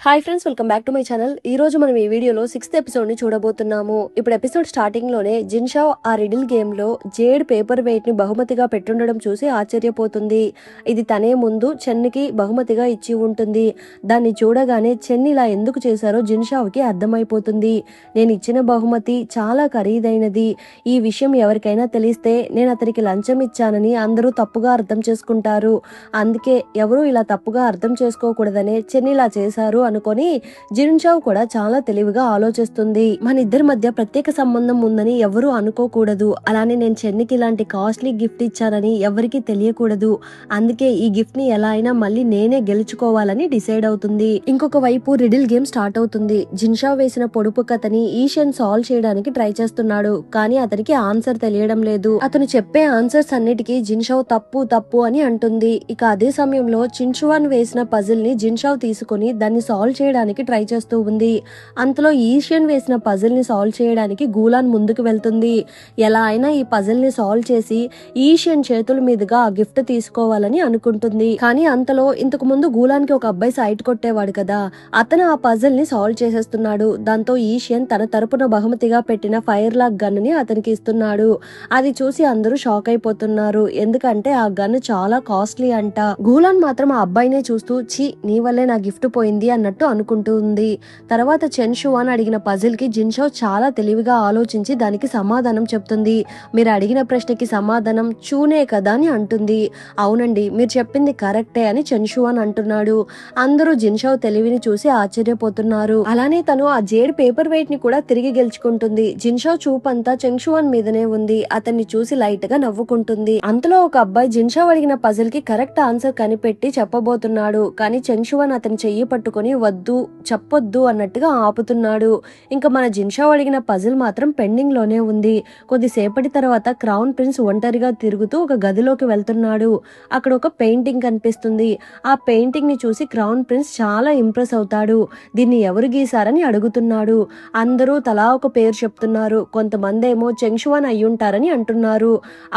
Hi friends, welcome back to my channel. ఈ రోజు మనం ఈ వీడియోలో 6th ఎపిసోడ్ ని చూడబోతున్నాము. ఇప్పుడు ఎపిసోడ్ స్టార్టింగ్ లోనే జిన్షావ్ ఆ రిడిల్ గేమ్ లో జేడ్ పేపర్ వెయిట్ ని బహుమతిగా పెట్టుండడం చూసి ఆశ్చర్యపోతుంది. ఇది తనే ముందు చెన్నికి బహుమతిగా ఇచ్చి ఉంటుంది. దాన్ని చూడగానే చెన్ ఇలా ఎందుకు చేశారో జిన్షావ్ కి అర్థమైపోతుంది. నేను ఇచ్చిన బహుమతి చాలా ఖరీదైనది. ఈ విషయం ఎవరికైనా తెలిస్తే నేను అతనికి లంచం ఇచ్చానని అందరూ తప్పుగా అర్థం చేసుకుంటారు. అందుకే ఎవరూ ఇలా తప్పుగా అర్థం చేసుకోకూడదనే చెన్ ఇలా చేశారు అనుకొని జిన్షావ్ కూడా చాలా తెలివిగా ఆలోచిస్తుంది. మన ఇద్దరి మధ్య ప్రత్యేక సంబంధం ఉందని ఎవరూ అనుకోకూడదు. అలానే నేను చెన్నికి ఇలాంటి కాస్ట్లీ గిఫ్ట్ ఇచ్చానని ఎవరికీ తెలియకూడదు. అందుకే ఈ గిఫ్ట్ ని ఎలా అయినా మళ్ళీ నేనే గెలుచుకోవాలని డిసైడ్ అవుతుంది. ఇంకొక వైపు రిడిల్ గేమ్ స్టార్ట్ అవుతుంది. జిన్షావ్ వేసిన పొడుపు కథని ఈషన్ సాల్వ్ చేయడానికి ట్రై చేస్తున్నాడు. కానీ అతనికి ఆన్సర్ తెలియడం లేదు. అతను చెప్పే ఆన్సర్స్ అన్నిటికీ జిన్షావ్ తప్పు తప్పు అని అంటుంది. ఇక అదే సమయంలో చిన్షువాన్ వేసిన పజిల్ ని జిన్షావ్ తీసుకుని దాన్ని సాల్వ్ చేయడానికి ట్రై చేస్తూ ఉంది. అంతలో ఈషియన్ వేసిన పజిల్ ని సాల్వ్ చేయడానికి గూలాన్ ముందుకు వెళ్తుంది. ఎలా అయినా ఈ పజిల్ ని సాల్వ్ చేసి ఈషియన్ చేతుల మీదుగా ఆ గిఫ్ట్ తీసుకోవాలని అనుకుంటుంది. కానీ అంతలో ఇంతకు ముందు గూలాన్ కి ఒక అబ్బాయి సైట్ కొట్టేవాడు కదా, అతను ఆ పజిల్ ని సాల్వ్ చేసేస్తున్నాడు. దాంతో ఈషియన్ తన తరపున బహుమతిగా పెట్టిన ఫైర్ లాక్ గన్ ని అతనికి ఇస్తున్నాడు. అది చూసి అందరూ షాక్ అయిపోతున్నారు. ఎందుకంటే ఆ గన్ చాలా కాస్ట్లీ అంట. గూలాన్ మాత్రం ఆ అబ్బాయినే చూస్తూ ఛీ, నీ వల్లే నా గిఫ్ట్ పోయింది అన్నట్టు అనుకుంటూ ఉంది. తర్వాత చెన్షువాన్ అడిగిన పజిల్ కి జిన్షావ్ చాలా తెలివిగా ఆలోచించి దానికి సమాధానం చెప్తుంది. మీరు అడిగిన ప్రశ్నకి సమాధానం చూనే కదా అని అంటుంది. అవునండి, మీరు చెప్పింది కరెక్టే అని చెన్షువాన్ అంటున్నాడు. అందరూ జిన్షావ్ తెలివిని చూసి ఆశ్చర్యపోతున్నారు. అలానే తను ఆ జేడ్ పేపర్ వెయిట్ ని కూడా తిరిగి గెలుచుకుంటుంది. జిన్షావ్ చూపంతా చెన్షువాన్ మీదనే ఉంది. అతన్ని చూసి లైట్ గా నవ్వుకుంటుంది. అంతలో ఒక అబ్బాయి జిన్షావ్ అడిగిన పజిల్ కి కరెక్ట్ ఆన్సర్ కనిపెట్టి చెప్పబోతున్నాడు. కానీ చెన్షువాన్ అతని చెయ్యి పట్టుకుని వద్దు చెప్పొద్దు అన్నట్టుగా ఆపుతున్నాడు. ఇంకా మన జిన్షావ్ అడిగిన పజిల్ మాత్రం పెండింగ్ లోనే ఉంది. కొద్దిసేపటి తర్వాత క్రౌన్ ప్రిన్స్ ఒంటరిగా తిరుగుతూ ఒక గదిలోకి వెళ్తున్నాడు. అక్కడ ఒక పెయింటింగ్ కనిపిస్తుంది. ఆ పెయింటింగ్ ని చూసి క్రౌన్ ప్రిన్స్ చాలా ఇంప్రెస్ అవుతాడు. దీన్ని ఎవరు గీశారని అడుగుతున్నాడు. అందరూ తలా ఒక పేరు చెప్తున్నారు. కొంతమంది ఏమో చెన్షువాన్ అయ్యుంటారని అంటున్నారు.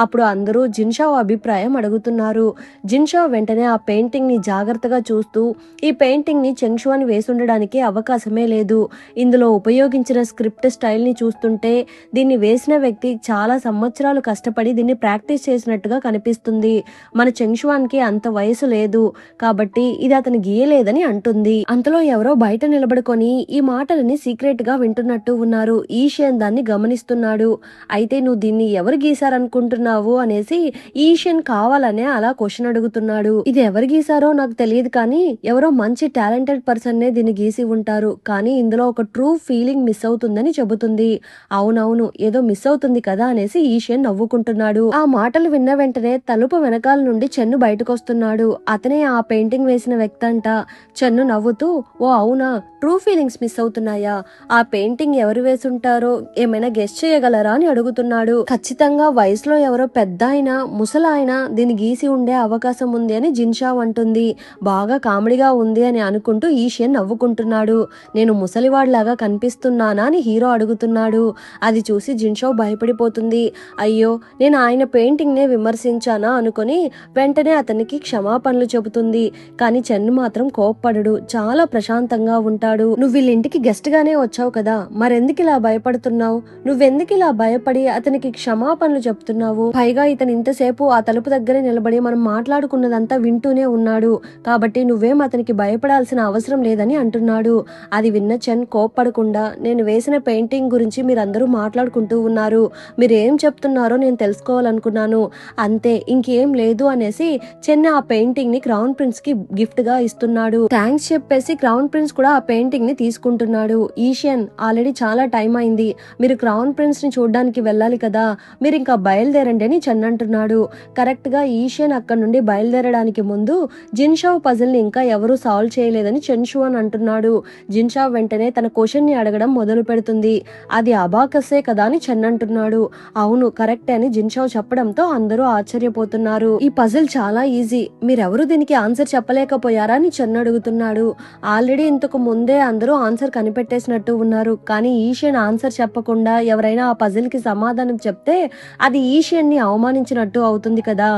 అప్పుడు అందరూ జిన్షావ్ అభిప్రాయం అడుగుతున్నారు. జిన్షావ్ వెంటనే ఆ పెయింటింగ్ ని జాగ్రత్తగా చూస్తూ ఈ పెయింటింగ్ ని చెన్షువాన్ వేసుండడానికి అవకాశమే లేదు. ఇందులో ఉపయోగించిన స్క్రిప్ట్ స్టైల్ ని చూస్తుంటే దీన్ని వేసిన వ్యక్తి చాలా సంవత్సరాలు కష్టపడి దీన్ని ప్రాక్టీస్ చేసినట్టుగా కనిపిస్తుంది. మన చెన్షువాన్ కి అంత వయసు లేదు కాబట్టి ఇది అతను గీయలేదని అంటుంది. అంతలో ఎవరో బయట నిలబడుకొని ఈ మాటలని సీక్రెట్ గా వింటున్నట్టు ఉన్నారు. ఈషియన్ దాన్ని గమనిస్తున్నాడు. అయితే నువ్వు దీన్ని ఎవరు గీశారనుకుంటున్నావు అనేసి ఈషియన్ కావాలనే అలా క్వశ్చన్ అడుగుతున్నాడు. ఇది ఎవరు గీశారో నాకు తెలియదు, కానీ ఎవరో మంచి టాలెంటెడ్ పర్సన్ నే దీన్ని గీసి ఉంటారు. కానీ ఇందులో ఒక ట్రూ ఫీలింగ్ మిస్ అవుతుందని చెబుతుంది. అవునవును, ఏదో మిస్ అవుతుంది కదా అనేసి ఈషియన్ నవ్వుకుంటున్నాడు. ఆ మాటలు విన్న వెంటనే తలుపు వెనకాల నుండి చెన్ను బయటకు వస్తున్నాడు. అతనే ఆ పెయింటింగ్ వేసిన వ్యక్తి అంట. చెన్ను నవ్వుతూ, ఓ అవునా, ట్రూ ఫీలింగ్స్ మిస్ అవుతున్నాయా? ఆ పెయింటింగ్ ఎవరు వేసుంటారో ఏమైనా గెస్ చేయగలరా అని అడుగుతున్నాడు. ఖచ్చితంగా వయసులో ఎవరో పెద్ద అయినా ముసలాయన దీన్ని గీసి ఉండే అవకాశం ఉంది అని జిన్షావ్ అంటుంది. బాగా కామెడీగా ఉంది అని అనుకుంటూ ఈషియన్ నవ్వుకుంటున్నాడు. నేను ముసలివాడ్లాగా కనిపిస్తున్నానా అని హీరో అడుగుతున్నాడు. అది చూసి జిన్షావ్ భయపడిపోతుంది. అయ్యో, నేను ఆయన పెయింటింగ్ నే విమర్శించానా అనుకుని వెంటనే అతనికి క్షమాపణలు చెబుతుంది. కానీ చెన్ను మాత్రం కోప్పడడు. చాలా ప్రశాంతంగా ఉంటాడు. నువ్వు వీళ్ళింటికి గెస్ట్ గానే వచ్చావు కదా, మరెందుకు ఇలా భయపడుతున్నావు? నువ్వెందుకు ఇలా భయపడి అతనికి క్షమాపణలు చెప్తున్నావు? పైగా ఇతను ఇంతసేపు ఆ తలుపు దగ్గరే నిలబడి మనం మాట్లాడుకున్నదంతా వింటూనే ఉన్నాడు. కాబట్టి నువ్వేం అతనికి భయపడాల్సిన అవసరం లేదని అంటున్నాడు. అది విన్న చెన్ కోప్పడకుండా, నేను వేసిన పెయింటింగ్ గురించి మీరందరూ మాట్లాడుకుంటూ ఉన్నారు, మీరేం చెప్తున్నారో నేను తెలుసుకోవాలనుకున్నాను, అంతే, ఇంకేం లేదు అనేసి చెన్ ఆ పెయింటింగ్ ని క్రౌన్ ప్రిన్స్ కి గిఫ్ట్ గా ఇస్తున్నాడు. థ్యాంక్స్ చెప్పేసి క్రౌన్ ప్రిన్స్ కూడా ఆ పెయింటింగ్ ని తీసుకుంటున్నాడు. ఈషియన్, ఆల్రెడీ చాలా టైం అయింది, మీరు క్రౌన్ ప్రిన్స్ ని చూడడానికి వెళ్ళాలి కదా, మీరు ఇంకా బయలుదేరండి అని చెన్ అంటున్నాడు. కరెక్ట్ గా ఈషియన్ అక్కడ నుండి బయలుదేరడానికి ముందు జిన్షావ్ పజిల్ ని ఇంకా ఎవరూ సాల్వ్ చేయలేదని చెన్షువాన్ అంటున్నాడు. జిన్షావ్ వెంటనే తన క్వశ్చన్ ని అడగడం మొదలు పెడుతుంది. అది అబాకస్సే కదా అని చెన్ అంటున్నాడు. అవును, కరెక్టే అని జిన్షావ్ చెప్పడంతో అందరూ ఆశ్చర్యపోతున్నారు. ఈ పజిల్ చాలా ఈజీ, మీరెవరూ దీనికి ఆన్సర్ చెప్పలేకపోయారా అని చెన్ అడుగుతున్నాడు. ఆల్రెడీ ఇంతకు ముందే అందరూ ఆన్సర్ కనిపెట్టేసినట్టు ఉన్నారు. కానీ ఈషియన్ ఆన్సర్ చెప్పకుండా ఎవరైనా ఆ పజిల్ కి సమాధానం చెప్తే అది ఈషియన్ ని అవమానించినట్టు అవుతుంది కదా,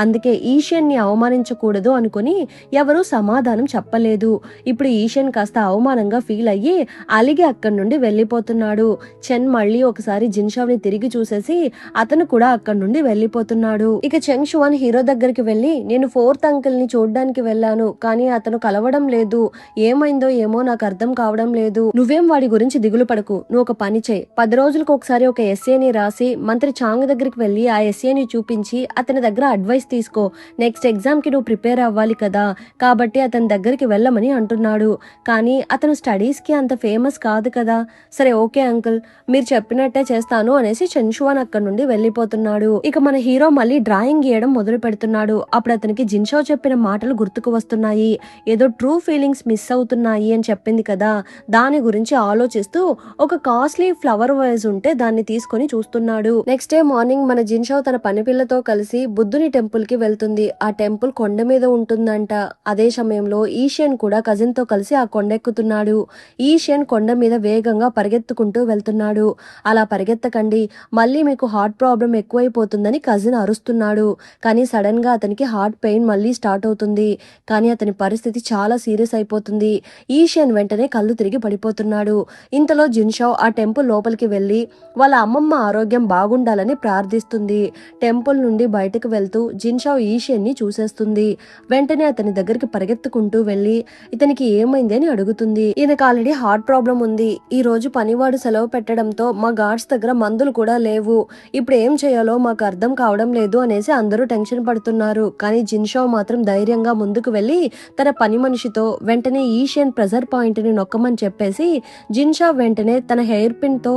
అందుకే ఈషియన్ ని అవమానించకూడదు అనుకుని ఎవరూ సమాధానం చెప్పలేదు. ఇప్పుడు ఇప్పుడు ఈషన్ కాస్త అవమానంగా ఫీల్ అయ్యి అలిగి అక్కడి నుండి వెళ్లిపోతున్నాడు. చెన్ మళ్ళీ ఒకసారి జిన్షావ్ ని తిరిగి చూసేసి అతను కూడా అక్కడి నుండి వెళ్లిపోతున్నాడు. ఇక చెంగ్ షువాన్ హీరో దగ్గరికి వెళ్లి, నేను 4th అంకుల్ ని చూడ్డానికి వెళ్ళాను, కానీ అతను కలవడం లేదు, ఏమైందో ఏమో నాకు అర్థం కావడం లేదు. నువ్వేం వాడి గురించి దిగులు పడకు, నువ్వు ఒక పని చేయి, 10 రోజులకు ఒకసారి ఒక ఎస్ఏని రాసి మంత్రి చాంగ్ దగ్గరికి వెళ్లి ఆ ఎస్ఏని చూపించి అతని దగ్గర అడ్వైస్ తీసుకో. నెక్స్ట్ ఎగ్జామ్ కి నువ్వు ప్రిపేర్ అవ్వాలి కదా, కాబట్టి అతని దగ్గరికి వెళ్ళమని అంటున్నాడు. కానీ అతను స్టడీస్ కి అంత ఫేమస్ కాదు కదా. సరే ఓకే అంకుల్, మీరు చెప్పినట్టే చేస్తాను అనేసి చెంగ్ షువాన్ అక్కడి నుండి వెళ్లిపోతున్నాడు. ఇక మన హీరో మళ్ళీ డ్రాయింగ్ గీయడం మొదలు పెడుతున్నాడు. అప్పుడు అతనికి జిన్షావ్ చెప్పిన మాటలు గుర్తుకు వస్తున్నాయి. ఏదో ట్రూ ఫీలింగ్స్ మిస్ అవుతున్నాయి అని చెప్పింది కదా, దాని గురించి ఆలోచిస్తూ ఒక కాస్ట్లీ ఫ్లవర్ వైజ్ ఉంటే దాన్ని తీసుకొని చూస్తున్నాడు. నెక్స్ట్ డే మార్నింగ్ మన జిన్షావ్ తన పని పిల్లతో కలిసి బుద్ధుని టెంపుల్ కి వెళ్తుంది. ఆ టెంపుల్ కొండ మీద ఉంటుందంట. అదే సమయంలో ఈషియన్ కూడా కజిన్ తో కలిసి ఆ కొండ ఎక్కుతున్నాడు. ఈషియన్ కొండ మీద వేగంగా పరిగెత్తుకుంటూ వెళ్తున్నాడు. అలా పరిగెత్తకండి, మళ్ళీ మీకు హార్ట్ ప్రాబ్లం ఎక్కువైపోతుందని కజిన్ అరుస్తున్నాడు. కానీ సడన్ గా అతనికి హార్ట్ పెయిన్ మళ్ళీ స్టార్ట్ అవుతుంది. కానీ అతని పరిస్థితి చాలా సీరియస్ అయిపోతుంది. ఈషియన్ వెంటనే కళ్ళు తిరిగి పడిపోతున్నాడు. ఇంతలో జిన్షావ్ ఆ టెంపుల్ లోపలికి వెళ్లి వాళ్ళ అమ్మమ్మ ఆరోగ్యం బాగుండాలని ప్రార్థిస్తుంది. టెంపుల్ నుండి బయటకు వెళ్తూ జిన్షావ్ ఈషియన్ ని చూసేస్తుంది. వెంటనే అతని దగ్గరికి పరిగెత్తుకుంటూ వెళ్లి ఇతనికి ఏమైంది అని అడుగుతుంది. ఈయనకు ఆల్రెడీ హార్ట్ ప్రాబ్లం ఉంది. ఈ రోజు పనివాడు సెలవు పెట్టడంతో మా గార్డ్స్ దగ్గర మందులు కూడా లేవు. ఇప్పుడు ఏం చేయాలో మాకు అర్థం కావడం లేదు అనేసి అందరూ టెన్షన్ పడుతున్నారు. కానీ జిన్షావ్ మాత్రం ధైర్యంగా ముందుకు వెళ్లి తన పని మనిషితో వెంటనే ఈషియన్ ప్రెజర్ పాయింట్ ని నొక్కమని చెప్పేసి జిన్షావ్ వెంటనే తన హెయిర్ పిన్ తో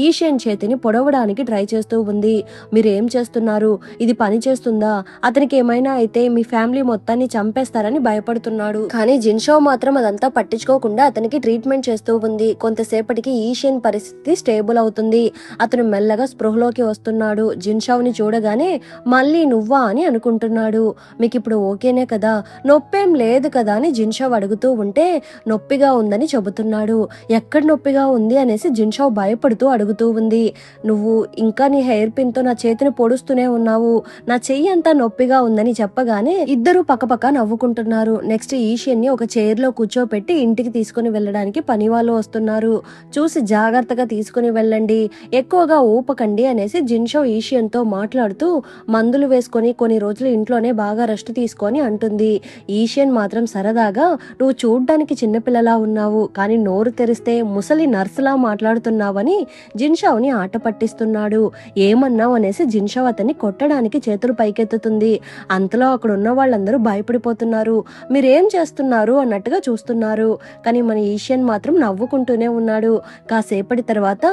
ఈషియన్ చేతిని పొడవడానికి ట్రై చేస్తూ ఉంది. మీరేం చేస్తున్నారు, ఇది పని చేస్తుందా, అతనికి ఏమైనా అయితే మీ ఫ్యామిలీ మొత్తాన్ని చంపేస్తారని భయపడుతున్నాడు. కానీ జిన్షావ్ మాత్రం అదంతా పట్టించుకోకుండా అతనికి ట్రీట్మెంట్ చేస్తూ ఉంది. కొంతసేపటికి ఈషియన్ పరిస్థితి స్టేబుల్ అవుతుంది. అతను మెల్లగా స్పృహలోకి వస్తున్నాడు. జిన్షావ్ ని చూడగానే మళ్ళీ నువ్వా అని అనుకుంటున్నాడు. మీకు ఇప్పుడు ఓకేనే కదా, నొప్పేం లేదు కదా అని జిన్షావ్ అడుగుతూ ఉంటే నొప్పిగా ఉందని చెబుతున్నాడు. ఎక్కడ నొప్పిగా ఉంది అనేసి జిన్షావ్ భయపడుతూ అడుగుతూ ఉంది. నువ్వు ఇంకా నీ హెయిర్ పిన్ తో నా చేతిని పొడుస్తూనే ఉన్నావు, నా చెయ్యి అంతా నొప్పిగా ఉందని చెప్పగానే ఇద్దరు పక్కపక్క నవ్వుకుంటున్నారు. నెక్స్ట్ ఈషియన్ ని ఒక చైర్ లో కూర్చోపెట్టి ఇంటికి తీసుకుని వెళ్ళడానికి పని వాళ్ళు వస్తున్నారు. చూసి జాగ్రత్తగా తీసుకుని వెళ్ళండి, ఎక్కువగా ఊపకండి అనేసి జిన్షావ్ ఈషియన్ తో మాట్లాడుతూ మందులు వేసుకొని కొన్ని రోజులు ఇంట్లోనే బాగా రెస్ట్ తీసుకొని అంటుంది. ఈషియన్ మాత్రం సరదాగా, నువ్వు చూడ్డానికి చిన్నపిల్లలా ఉన్నావు, కానీ నోరు తెరిస్తే ముసలి నర్సులా మాట్లాడుతున్నావని జిన్షావ్ ని ఆట పట్టిస్తున్నాడు. ఏమన్నావు అనేసి జిన్షావ్ అతన్ని కొట్టడానికి చేతులు పైకెత్తుతుంది. అంతలో అక్కడ ఉన్న వాళ్ళందరూ భయపడిపోతున్నారు. మీరేం చేస్తున్నారు అన్నట్టుగా చూస్తున్నారు. కానీ మన ఈషియన్ మాత్రం నవ్వుకుంటూనే ఉన్నాడు. కాసేపటి తర్వాత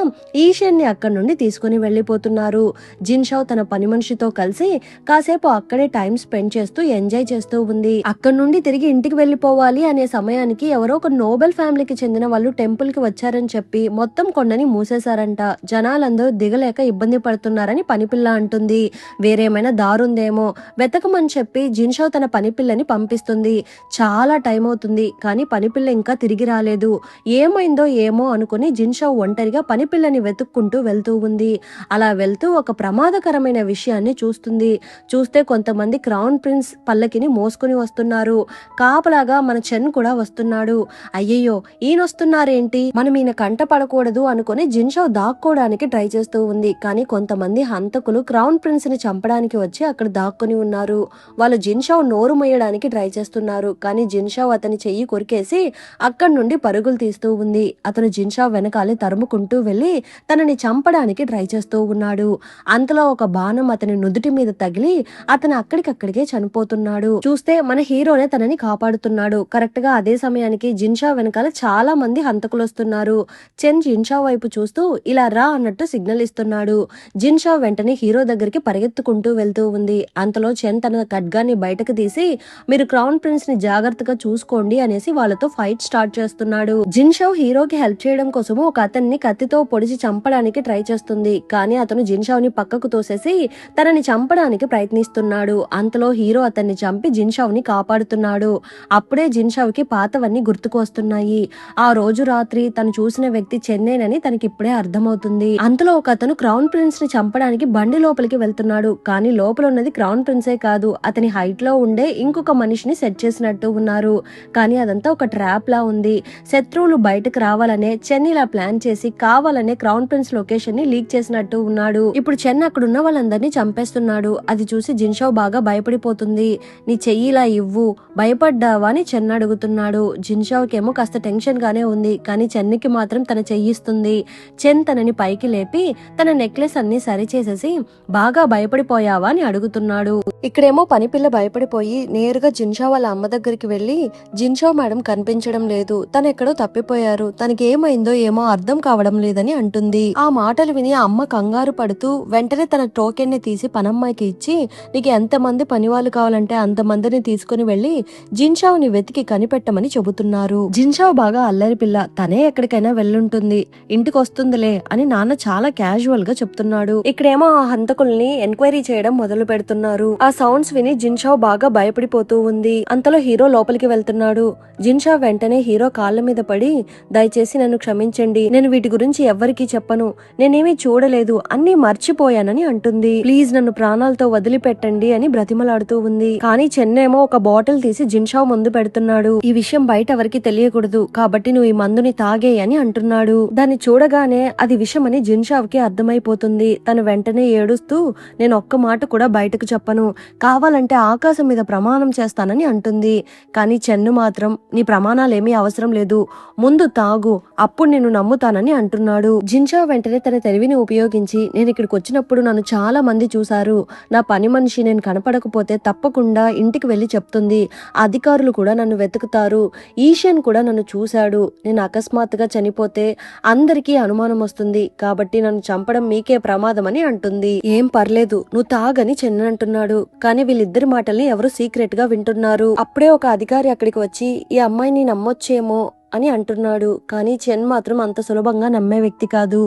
ఈషియన్ ని అక్కడి నుండి తీసుకుని వెళ్లిపోతున్నారు. జిన్షావ్ తన పని మనిషితో కలిసి కాసేపు అక్కడే టైం స్పెండ్ చేస్తూ ఎంజాయ్ చేస్తూ ఉంది. అక్కడి నుండి తిరిగి ఇంటికి వెళ్లిపోవాలి అనే సమయానికి ఎవరో ఒక నోబెల్ ఫ్యామిలీకి చెందిన వాళ్ళు టెంపుల్ కి వచ్చారని చెప్పి మొత్తం కొండని మూసేశారంట. జనాలందరూ దిగలేక ఇబ్బంది పడుతున్నారని పనిపిల్ల అంటుంది. వేరేమైనా దారుందేమో వెతకమని చెప్పి జిన్షావ్ తన పనిపిల్లని పంపిస్తుంది. చాలా టైం అవుతుంది, కానీ పనిపిల్ల ఇంకా తిరిగి రాలేదు. ఏమైందో ఏమో అనుకుని జిన్షావ్ ఒంటరిగా పనిపిల్లని వెతుక్కుంటూ వెళ్తూ ఉంది. అలా వెళ్తూ ఒక ప్రమాదకరమైన విషయాన్ని చూస్తుంది. చూస్తే కొంతమంది క్రౌన్ ప్రిన్స్ పల్లకిని మోసుకుని వస్తున్నారు. కాపలాగా మన చెన్ కూడా వస్తున్నాడు. అయ్యయ్యో ఈయనొస్తున్నారేంటి, మనం ఈయన కంట పడకూడదు అనుకుని జిన్షావ్ దాక్కోవడానికి ట్రై చేస్తూ ఉంది. కానీ కొంతమంది హంతకులు క్రౌన్ ప్రిన్స్ ని చంపడానికి వచ్చి అక్కడ దాక్కుని ఉన్నారు. వాళ్ళు జిన్షావ్ నోరు మొయ్యడానికి ట్రై చేస్తున్నారు. కానీ జిన్షావ్ అతని చెయ్యి కొరికేసి అక్కడి నుండి పరుగులు తీస్తూ ఉంది. అతను జిన్షావ్ వెనకాలే తరుముకుంటూ వెళ్లి తనని చంపడానికి ట్రై చేస్తూ ఉన్నాడు. అంతలో ఒక బాణం అతని నుదుటి మీద తగిలి అతను అక్కడికక్కడికే చనిపోతున్నాడు. చూస్తే మన హీరోనే తనని కాపాడుతున్నాడు. కరెక్ట్ గా అదే సమయానికి జిన్షావ్ వెనకాల చాలా మంది హంతకులు వస్తున్నారు. చెన్ జిన్షావ్ వైపు చూస్తూ ఇలా రా అన్నట్టు సిగ్నల్ ఇస్తున్నాడు. జిన్షావ్ వెంటనే హీరో దగ్గరికి పరిగెత్తుకుంటూ వెళ్తూ ఉంది. అంతలో చెన్ తన ఖడ్గాన్ని బయటకు తీసి మీరు క్రౌన్ ప్రిన్స్ ని జాగ్రత్తగా చూసుకోండి అనేసి వాళ్ళతో ఫైట్ స్టార్ట్ చేస్తున్నాడు. జిన్షావ్ హీరోకి హెల్ప్ చేయడం కోసము ఒక అతన్ని కత్తితో పొడిచి చంపడానికి ట్రై చేస్తుంది. కానీ అతను జిన్షావ్ ని పక్కకు తోసేసి తనని చంపడానికి ప్రయత్నిస్తున్నాడు. అంతలో హీరో అతన్ని చంపి జిన్షావ్ ని కాపాడుతున్నాడు. అప్పుడే జిన్షావ్ కి పాతవన్నీ గుర్తుకు వస్తున్నాయి. ఆ రోజు రాత్రి తను చూసిన వ్యక్తి చెన్నేనని తనకి ఇప్పుడే అర్థమవుతుంది. అంతలో ఒక అతను క్రౌన్ ప్రిన్స్ ని చంపడానికి బండి లోపలికి వెళ్తున్నాడు. కానీ లోపల ఉన్నది క్రౌన్ ప్రిన్సే కాదు, అతని హైట్ లో ఉండే ఇంకొక మనిషిని సెట్ చేసినట్టు ఉన్నారు. కానీ అదంతా ఒక ట్రాప్ లా ఉంది. శత్రువులు బయటకు రావాలనే చెన్ ఇలా ప్లాన్ చేసి కావాలనే క్రౌన్ ప్రిన్స్ లొకేషన్ ని లీక్ చేసినట్టు ఉన్నాడు. ఇప్పుడు చెన్ అక్కడున్న వాళ్ళందరినీ చంపేస్తున్నాడు. అది చూసి జిన్షావ్ బాగా భయపడిపోతుంది. నీ చెయ్యి ఇలా ఇవ్వు, భయపడ్డావా అని చెన్ అడుగుతున్నాడు. జిన్షావ్ కేమో కాస్త టెన్షన్ గానే ఉంది, కానీ చెన్నికి మాత్రం తన చెయ్యిస్తుంది. చెన్ తనని పైకి లేపి తన నెక్లెస్ అన్ని సరిచేసేసి బాగా భయపడిపోయావా అని అడుగుతున్నాడు. ఇక్కడేమో పనిపిల్ల భయపడిపోయి నేరుగా జిన్షావ్ వాళ్ళ అమ్మ దగ్గరికి వెళ్లి, జిన్షావ్ మేడం కనిపించడం లేదు, తను ఎక్కడో తప్పిపోయారు, తనకి ఏమైందో ఏమో అర్థం కావడం లేదని అంటుంది. ఆ మాటలు విని అమ్మ కంగారు పడుతూ వెంటనే తన టోకెన్ ని తీసి పనమ్మాయికి ఇచ్చి, నీకు ఎంతమంది పని వాళ్ళు కావాలంటే అంతమందిని తీసుకుని వెళ్లి జిన్షావ్ ని వెతికి కనిపెట్టమని చెబుతున్నారు. జిన్షావ్ బాగా అల్లరి పిల్ల, తనే ఎక్కడికైనా వెళ్ళుంటుంది, ఇంటికి వస్తుందిలే అని నాన్న చాలా క్యాజువల్ గా చెప్తున్నాడు. ఇక్కడేమో ఆ హంతకుల్ని ఎంక్వైరీ చేయడం మొదలు పెడుతున్నారు. ఆ సౌండ్స్ విని జిన్షావ్ బాగా భయపడిపోతూ ఉంది. అంతలో హీరో లోపలికి వెళ్తున్నాడు. జిన్షావ్ వెంటనే హీరో కాళ్ళ మీద పడి, దయచేసి నన్ను క్షమించండి, నేను వీటి గురించి ఎవ్వరికీ చెప్పను, నేనేమీ చూడలేదు, అన్నీ మర్చిపోయానని అంటుంది. ప్లీజ్ నన్ను ప్రాణాలతో వదిలిపెట్టండి అని బ్రతిమలాడుతూ ఉంది. కానీ చెన్నేమో ఒక బాటిల్ తీసి జిన్షావ్ ముందు పెడుతున్నాడు. ఈ విషయం బయట ఎవరికి తెలియకూడదు, కాబట్టి నువ్వు ఈ మందుని తాగే అని అంటున్నాడు. దాన్ని చూడగానే అది విషమని జిన్షావ్ కి అర్థమైపోతుంది. తను వెంటనే ఏడుస్తూ, నేను ఒక్క మాట కూడా బయటకు చెప్పను, కావాలంటే ఆకాశం మీద ప్రమాణం చేస్తానని అంటుంది. కానీ చెన్ను మాత్రం, నీ ప్రమాణాలేమీ అవసరం లేదు, ముందు తాగు, అప్పుడు నేను నమ్ముతానని అంటున్నాడు. జిన్షావ్ వెంటనే తన తెలివిని ఉపయోగించి, నేను ఇక్కడికి వచ్చినప్పుడు నన్ను చాలా మంది చూశారు, నా పని మనిషి నేను కనపడకపోతే తప్పకుండా ఇంటికి వెళ్లి చెప్తుంది, అధికారులు కూడా నన్ను వెతుకుతారు, ఈషన్ కూడా నన్ను చూశాడు, నేను అకస్మాత్తుగా చనిపోతే అందరికీ అనుమానం వస్తుంది, కాబట్టి నన్ను చంపడం మీకే ప్రమాదం అని అంటుంది. ఏం పర్లేదు, నువ్వు తాగని చెన్ను అంటున్నాడు. కానీ వీళ్ళిద్దరి మాటల్ని ఎవరు సీక్రెట్ గా వింటున్నారు. అప్పుడే ఒక అధికారి అక్కడికి వచ్చి, ఈ అమ్మాయిని నమ్మొచ్చేమో అని అంటున్నాడు. కానీ చెన్ మాత్రం అంత సులభంగా నమ్మే వ్యక్తి కాదు.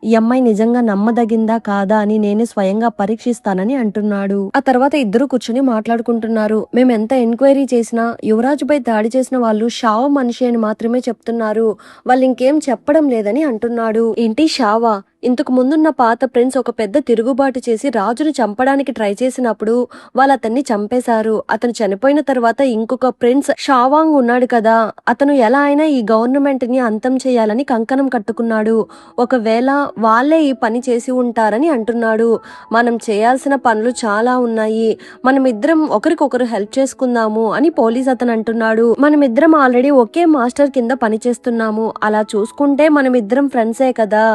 ఈ అమ్మాయి నిజంగా నమ్మదగిందా కాదా అని నేనే స్వయంగా పరీక్షిస్తానని అంటున్నాడు. ఆ తర్వాత ఇద్దరు కూర్చుని మాట్లాడుకుంటున్నారు. మేము ఎంత ఎంక్వైరీ చేసినా యువరాజు పై దాడి చేసిన వాళ్ళు షావ మనిషి అని మాత్రమే చెప్తున్నారు, వాళ్ళు ఇంకేం చెప్పడం లేదని అంటున్నాడు. ఏంటి షావా? ఇంతకు ముందున్న పాత ప్రిన్స్ ఒక పెద్ద తిరుగుబాటు చేసి రాజును చంపడానికి ట్రై చేసినప్పుడు వాళ్ళు అతన్ని చంపేశారు. అతను చనిపోయిన తర్వాత ఇంకొక ప్రిన్స్ షావాంగ్ ఉన్నాడు కదా, అతను ఎలా అయినా ఈ గవర్నమెంట్ ని అంతం చేయాలని కంకణం కట్టుకున్నాడు. ఒకవేళ వాళ్ళే ఈ పని చేసి ఉంటారని అంటున్నాడు. మనం చేయాల్సిన పనులు చాలా ఉన్నాయి, మనమిద్దరం ఒకరికొకరు హెల్ప్ చేసుకుందాము అని పోలీస్ అతను అంటున్నాడు. మనమిద్దరం ఆల్రెడీ ఒకే మాస్టర్ కింద పని చేస్తున్నాము, అలా చూసుకుంటే మనమిద్దరం ఫ్రెండ్సే కదా,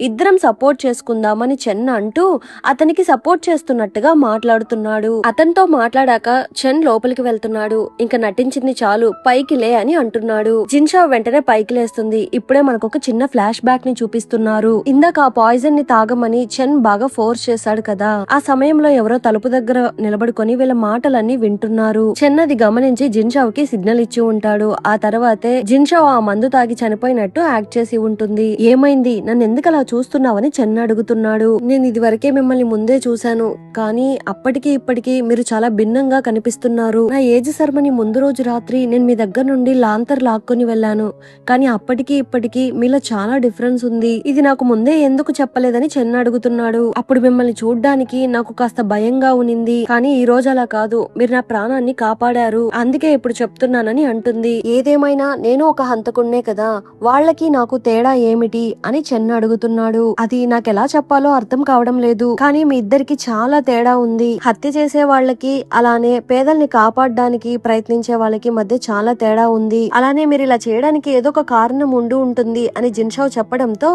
ఇద్దరం సపోర్ట్ చేసుకుందామని చెన్ అంటూ అతనికి సపోర్ట్ చేస్తున్నట్టుగా మాట్లాడుతున్నాడు. అతనితో మాట్లాడాక చెన్ లోపలికి వెళ్తున్నాడు. ఇంకా నటించింది చాలు, పైకి లే అని అంటున్నాడు. జిన్షావ్ వెంటనే పైకి లేస్తుంది. ఇప్పుడే మనకు ఒక చిన్న ఫ్లాష్ బ్యాక్ ని చూపిస్తున్నారు. ఇందాక ఆ పాయిజన్ ని తాగమని చెన్ బాగా ఫోర్స్ చేశాడు కదా, ఆ సమయంలో ఎవరో తలుపు దగ్గర నిలబడుకొని వీళ్ళ మాటలన్నీ వింటున్నారు. చెన్ అది గమనించి జిన్షావ్ కి సిగ్నల్ ఇచ్చి ఉంటాడు. ఆ తర్వాతే జిన్షావ్ ఆ మందు తాగి చనిపోయినట్టు యాక్ట్ చేసి ఉంటుంది. ఏమైంది, నన్ను ఎందుకు అలా చూస్తున్నావని చెన్ అడుగుతున్నాడు. నేను ఇది వరకే మిమ్మల్ని ముందే చూశాను, కానీ అప్పటికి ఇప్పటికీ మీరు చాలా భిన్నంగా కనిపిస్తున్నారు. నా ఏజ్ సర్మని ముందు రోజు రాత్రి నేను మీ దగ్గర నుండి లాంతర్ లాక్కొని వెళ్ళాను, కానీ అప్పటికి ఇప్పటికీ మీలో చాలా డిఫరెన్స్ ఉంది. ఇది నాకు ముందే ఎందుకు చెప్పలేదని చెన్ అడుగుతున్నాడు. అప్పుడు మిమ్మల్ని చూడ్డానికి నాకు కాస్త భయంగా ఉనింది, కానీ ఈ రోజు అలా కాదు, మీరు నా ప్రాణాన్ని కాపాడారు, అందుకే ఇప్పుడు చెప్తున్నానని అంటుంది. ఏదేమైనా నేను ఒక హంతకుణ్ణే కదా, వాళ్ళకి నాకు తేడా ఏమిటి అని చెన్ అడుగుతున్నాడు. అది నాకెలా చెప్పాలో అర్థం కావడం లేదు, కానీ మీ ఇద్దరికి చాలా తేడా ఉంది. హత్య చేసే వాళ్ళకి అలానే పేదల్ని కాపాడడానికి ప్రయత్నించే వాళ్ళకి మధ్య చాలా తేడా ఉంది. అలానే మీరు ఇలా చేయడానికి ఏదో ఒక కారణం ఉండి ఉంటుంది అని జిన్షావ్ చెప్పడంతో,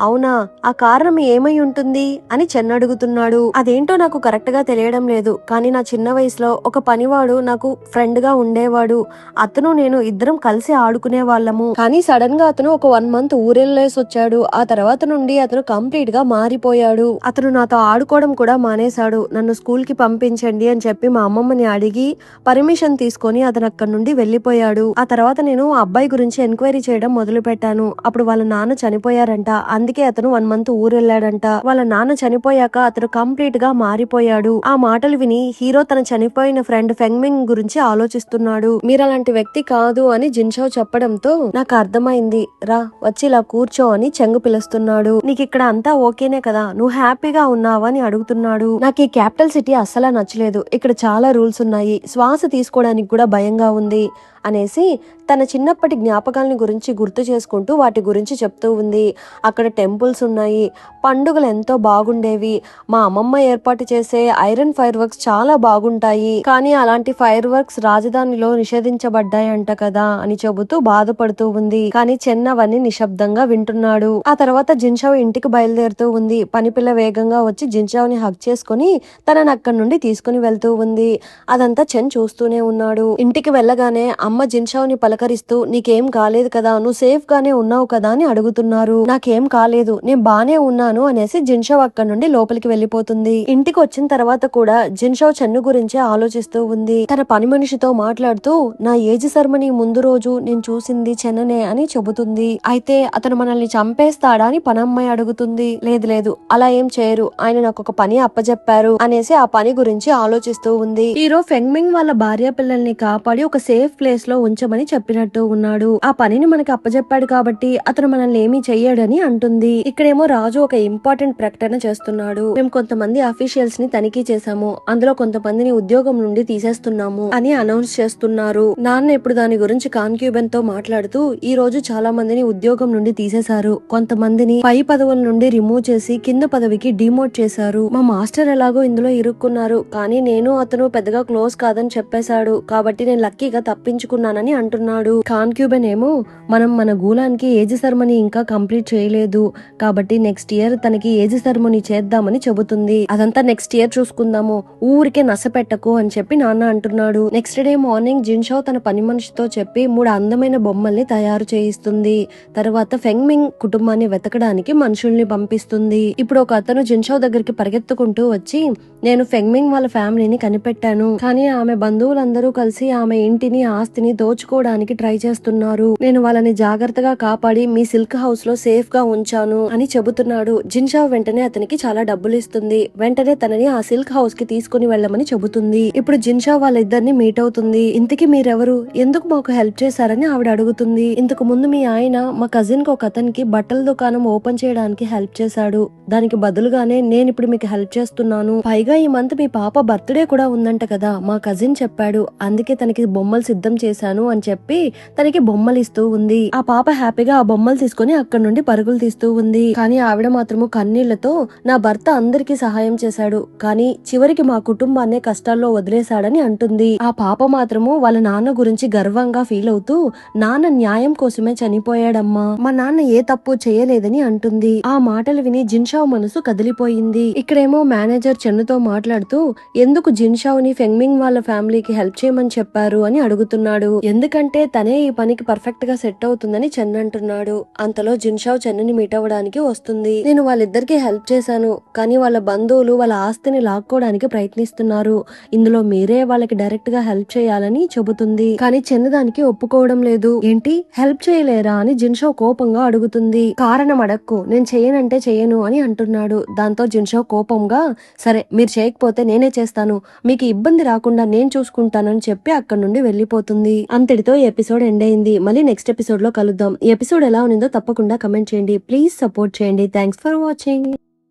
అవునా, ఆ కారణం ఏమై ఉంటుంది అని చెన్ అడుగుతున్నాడు. అదేంటో నాకు కరెక్ట్ గా తెలియడం లేదు, కానీ నా చిన్న వయసులో ఒక పనివాడు నాకు ఫ్రెండ్ గా ఉండేవాడు, అతను నేను ఇద్దరం కలిసి ఆడుకునే వాళ్ళము. కానీ సడన్ గా అతను ఒక 1 month ఊరెళ్ళేసి వచ్చాడు. ఆ తర్వాత నుండి అతను కంప్లీట్ గా మారిపోయాడు. అతను నాతో ఆడుకోవడం కూడా మానేశాడు. నన్ను స్కూల్ కి పంపించండి అని చెప్పి మా అమ్మమ్మని అడిగి పర్మిషన్ తీసుకొని అతను అక్కడి నుండి వెళ్లిపోయాడు. ఆ తర్వాత నేను ఆ అబ్బాయి గురించి ఎంక్వైరీ చేయడం మొదలు పెట్టాను. అప్పుడు వాళ్ళ నాన్న చనిపోయారంట, అందుకే అతను 1 month ఊరెళ్ళాడంట. వాళ్ళ నాన్న చనిపోయాక అతను కంప్లీట్ గా మారిపోయాడు. ఆ మాటలు విని హీరో తన చనిపోయిన ఫ్రెండ్ ఫెంగ్మింగ్ గురించి ఆలోచిస్తున్నాడు. మీరు అలాంటి వ్యక్తి కాదు అని జిన్షావ్ చెప్పడంతో నాకు అర్థమైంది, రా వచ్చి ఇలా కూర్చో అని చెంగు పిలుస్తున్నాడు. నీకు ఇక్కడ అంతా ఓకేనే కదా, నువ్వు హ్యాపీగా ఉన్నావా అని అడుగుతున్నాడు. నాకు ఈ క్యాపిటల్ సిటీ అస్సలా నచ్చలేదు, ఇక్కడ చాలా రూల్స్ ఉన్నాయి, శ్వాస తీసుకోవడానికి కూడా భయంగా ఉంది, అనేసి తన చిన్నప్పటి జ్ఞాపకాలని గురించి గుర్తు చేసుకుంటూ వాటి గురించి చెప్తూ ఉంది. అక్కడ టెంపుల్స్ ఉన్నాయి, పండుగలు ఎంతో బాగుండేవి, మా అమ్మమ్మ ఏర్పాటు చేసే ఐరన్ ఫైర్ వర్క్స్ చాలా బాగుంటాయి, కానీ అలాంటి ఫైర్ వర్క్స్ రాజధానిలో నిషేధించబడ్డాయంట కదా అని చెబుతూ బాధపడుతూ ఉంది. కానీ చెన్ అవన్నీ నిశ్శబ్దంగా వింటున్నాడు. ఆ తర్వాత జిన్షావ్ ఇంటికి బయలుదేరుతూ ఉంది. పనిపిల్ల వేగంగా వచ్చి జిన్షావ్ ని హక్ చేసుకుని తనని అక్కడి నుండి తీసుకుని వెళ్తూ ఉంది. అదంతా చెన్ చూస్తూనే ఉన్నాడు. ఇంటికి వెళ్ళగానే అమ్మ జిన్షావ్ ని పలకరిస్తూ నీకేం కాలేదు కదా, నువ్వు సేఫ్ గానే ఉన్నావు కదా అని అడుగుతున్నారు. నాకేం కాలేదు, నేను బానే ఉన్నాను అనేసి జిన్షావ్ అక్కడి నుండి లోపలికి వెళ్లిపోతుంది. ఇంటికి వచ్చిన తర్వాత కూడా జిన్షావ్ చెన్ను గురించే ఆలోచిస్తూ ఉంది. తన పని మనిషితో మాట్లాడుతూ నా ఏజ్ సెరమనీ ముందు రోజు నేను చూసింది చెన్ననే అని చెబుతుంది. అయితే అతను మనల్ని చంపేస్తాడా అని పనమ్మాయి అడుగుతుంది. లేదు లేదు, అలా ఏం చేయరు, ఆయన నాకు ఒక పని అప్పచెప్పారు అనేసి ఆ పని గురించి ఆలోచిస్తూ ఉంది. హీరో ఫెంగ్మింగ్ వాళ్ళ భార్య పిల్లల్ని కాపాడి ఒక సేఫ్ ప్లేస్ లో ఉంచమని చెప్పినట్టు ఉన్నాడు. ఆ పనిని మనకి అప్పచెప్పాడు కాబట్టి అతను మనల్ని ఏమీ చెయ్యడని అంటుంది. ఇక్కడేమో రాజు ఒక ఇంపార్టెంట్ ప్రకటన చేస్తున్నాడు. మేము కొంతమంది అఫీషియల్స్ ని తనిఖీ చేశాము, అందులో కొంతమందిని ఉద్యోగం నుండి తీసేస్తున్నాము అని అనౌన్స్ చేస్తున్నారు. నాన్న ఇప్పుడు దాని గురించి కాన్క్యూబెన్ తో మాట్లాడుతూ ఈ రోజు చాలా మందిని ఉద్యోగం నుండి తీసేశారు, కొంతమందిని పై పదవుల నుండి రిమూవ్ చేసి కింద పదవికి డిమోట్ చేశారు. మా మాస్టర్ ఎలాగో ఇందులో ఇరుక్కున్నారు, కానీ నేను అతను పెద్దగా క్లోజ్ కాదని చెప్పేశాడు, కాబట్టి నేను లక్కీగా తప్పించుకున్నానని అంటున్నాడు. కాన్క్యూబెన్ ఏమో మనం మన గూలానికి ఏజ్ సెరమనీ ఇంకా కంప్లీట్ చేయలేదు, కాబట్టి నెక్స్ట్ ఇయర్ తనకి ఏజ్ సెరమనీ చేద్దామని చెబుతుంది. అదంతా నెక్స్ట్ ఇయర్ చూసుకుందాము, ఊరికే నసపెట్టకు అని చెప్పి నాన్న అంటున్నాడు. నెక్స్ట్ డే మార్నింగ్ జిన్షావ్ తన పని మనిషితో చెప్పి 3 అందమైన బొమ్మల్ని తయారు చేయిస్తుంది. తర్వాత ఫెంగ్మింగ్ కుటుంబాన్ని వెతకడానికి మనుషుల్ని పంపిస్తుంది. ఇప్పుడు ఒక అతను జిన్షావ్ దగ్గరికి పరిగెత్తుకుంటూ వచ్చి నేను ఫెంగ్మింగ్ వాళ్ళ ఫ్యామిలీని కనిపెట్టాను, కానీ ఆమె బంధువులందరూ కలిసి ఆమె ఇంటిని ఆస్తిని దోచుకోవడానికి ట్రై చేస్తున్నారు, నేను వాళ్ళని జాగ్రత్తగా కాపాడి మీ సిల్క్ హౌస్ లో సేఫ్ గా ఉంచాను అని చెబుతున్నాడు. జిన్షావ్ వెంటనే అతనికి చాలా డబ్బులు ఇస్తుంది. వెంటనే తనని ఆ సిల్క్ హౌస్ కి తీసుకుని వెళ్ళమని చెబుతుంది. ఇప్పుడు జిన్షావ్ వాళ్ళిద్దరిని మీట్ అవుతుంది. ఇంతకీ మీరెవరు, ఎందుకు మాకు హెల్ప్ చేశారని ఆవిడ అడుగుతుంది. ఇంతకు ముందు మీ ఆయన మా కజిన్ కి ఒక అతనికి బట్టల దుకాణం ఓపెన్ చేయడానికి హెల్ప్ చేశాడు, దానికి బదులుగానే నేను ఇప్పుడు మీకు హెల్ప్ చేస్తున్నాను, పైగా ఈ మంత్ మీ పాప బర్త్డే కూడా ఉందంట కదా, మా కజిన్ చెప్పాడు, అందుకే తనకి బొమ్మలు సిద్ధం చేశాను అని చెప్పి తనకి బొమ్మలు ఇస్తూ ఉంది. ఆ పాప హ్యాపీగా ఆ బొమ్మలు తీసుకుని అక్కడి నుండి పరుగులు తీస్తూ ఉంది. కానీ ఆవిడ మాత్రము కన్నీళ్లతో నా భర్త అందరికీ సహాయం చేశాడు, కానీ చివరికి మా కుటుంబాన్నే కష్టాల్లో వదిలేశాడని అంటుంది. ఆ పాప మాత్రము వాళ్ళ నాన్న గురించి గర్వంగా ఫీల్ అవుతూ నాన్న న్యాయం కోసమే చనిపోయాడమ్మా, మా నాన్న ఏ తప్పు చేయలేదని అంటుంది. ఆ మాటలు విని జిన్షావ్ మనసు కదిలిపోయింది. ఇక్కడేమో మేనేజర్ చెన్నుతో మాట్లాడుతూ ఎందుకు జిన్షావ్ ని ఫెంగ్మింగ్ వాళ్ళ ఫ్యామిలీకి హెల్ప్ చేయమని చెప్పారు అని అడుగుతున్నాడు. ఎందుకంటే తనే ఈ పనికి పర్ఫెక్ట్ గా సెట్ అవుతుందని చెన్ అంటున్నాడు. అంతలో జిన్షావ్ చెన్నుని మీట్ అవ్వడానికి వస్తుంది. నేను వాళ్ళిద్దరికి హెల్ప్ చేశాను, కానీ వాళ్ళ బంధువులు వాళ్ళ ఆస్తిని లాక్కోవడానికి ప్రయత్నిస్తున్నారు, ఇందులో మీరే వాళ్ళకి డైరెక్ట్ గా హెల్ప్ చేయాలని చెబుతుంది. కానీ చెన్ను దానికి ఒప్పుకోవడం లేదు. ఏంటి హెల్ప్ చేయలేరా అని జిన్షావ్ కోపంగా అడుగుతుంది. కారణం అడక్కు, నేను చేయనంటే చేయను అని అంటున్నాడు. దాంతో జిన్షావ్ కోపంగా సరే మీరు చేయకపోతే నేనే చేస్తాను, మీకు ఇబ్బంది రాకుండా నేను చూసుకుంటానని చెప్పి అక్కడి నుండి వెళ్లిపోతుంది. అంతటితో ఈ ఎపిసోడ్ ఎండ్ అయింది. మళ్ళీ నెక్స్ట్ ఎపిసోడ్ లో కలుద్దాం. ఈ ఎపిసోడ్ ఎలా ఉన్నదో తప్పకుండా కమెంట్ చేయండి. ప్లీజ్ సపోర్ట్ చేయండి. Thanks for watching.